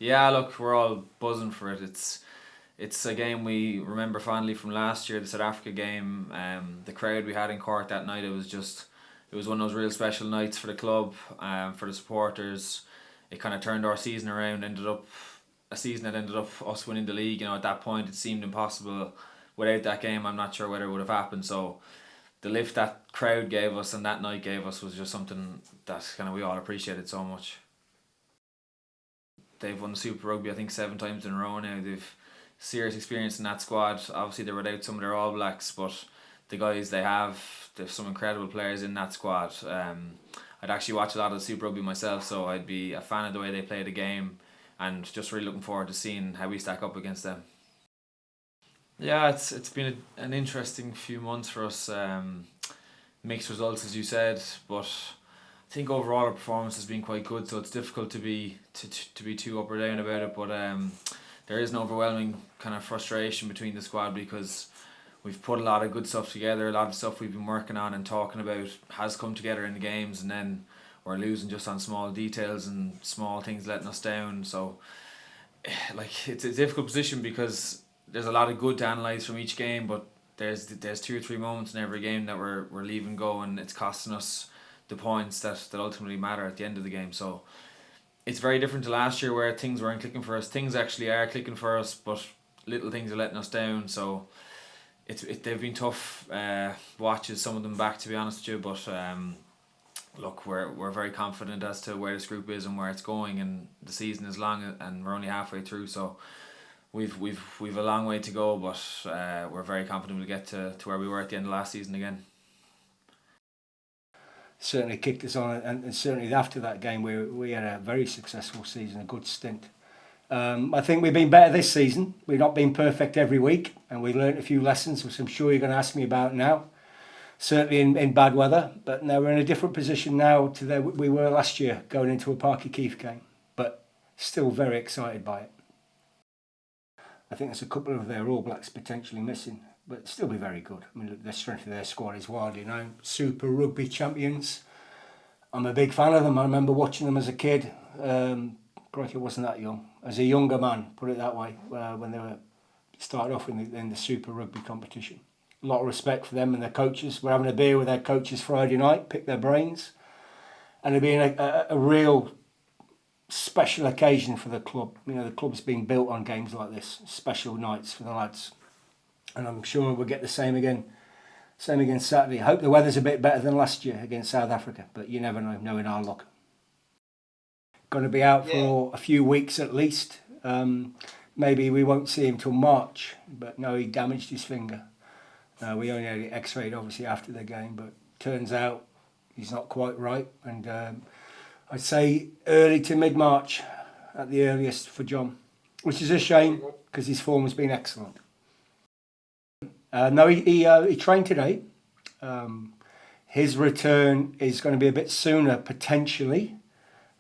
Yeah, look, we're all buzzing for it. It's a game we remember fondly from last year, the South Africa game. The crowd we had in Cork that night, it was one of those real special nights for the club, for the supporters. It kind of turned our season around. Ended up a season that ended up us winning the league. At that point it seemed impossible. Without that game, I'm not sure whether it would have happened. So the lift that crowd gave us and that night gave us was just something that kind of we all appreciated so much. They've won the Super Rugby, I think, 7 times in a row now. They've serious experience in that squad. Obviously, they're without some of their All Blacks, but the guys they've some incredible players in that squad. I'd actually watch a lot of the Super Rugby myself, so I'd be a fan of the way they play the game, and just really looking forward to seeing how we stack up against them. Yeah, it's been an interesting few months for us. Mixed results, as you said, but I think overall our performance has been quite good. So it's difficult to be too up or down about it. But there is an overwhelming kind of frustration between the squad because we've put a lot of good stuff together. A lot of stuff we've been working on and talking about has come together in the games, and then we're losing just on small details and small things letting us down. So like it's a difficult position because there's a lot of good to analyse from each game, but there's 2 or 3 moments in every game that we're leaving go, and it's costing us the points that ultimately matter at the end of the game. So it's very different to last year where things weren't clicking for us. Things actually are clicking for us, but little things are letting us down. So they've been tough watches, some of them back, to be honest with you. But look, we're very confident as to where this group is and where it's going, and the season is long and we're only halfway through. So we've a long way to go, but we're very confident we'll get to where we were at the end of last season again. Certainly kicked us on, and certainly after that game we had a very successful season, a good stint. I think we've been better this season. We've not been perfect every week, and we learnt a few lessons, which I'm sure you're going to ask me about now. Certainly in bad weather, but now we're in a different position now to where we were last year, going into a Páirc Uí Chaoimh game, but still very excited by it. I think there's a couple of their All Blacks potentially missing, but still be very good. I mean, the strength of their squad is widely known. Super Rugby champions. I'm a big fan of them. I remember watching them as a kid. Probably wasn't that young. As a younger man, put it that way, when they were started off in the Super Rugby competition. A lot of respect for them and their coaches. We're having a beer with their coaches Friday night, pick their brains. And it'll be a real special occasion for the club. The club's been built on games like this, special nights for the lads. And I'm sure we'll get the same again Saturday. I hope the weather's a bit better than last year against South Africa, but you never know, knowing our luck. Going to be out for a few weeks at least. Maybe we won't see him till March, but no, he damaged his finger. We only had it x-rayed obviously after the game, but turns out he's not quite right. And I'd say early to mid-March at the earliest for John, which is a shame because his form has been excellent. No, he trained today. His return is going to be a bit sooner potentially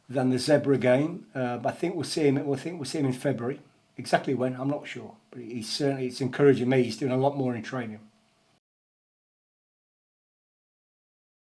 than the Zebra game. I think we'll see him in February. Exactly when, I'm not sure, but it's encouraging me. He's doing a lot more in training.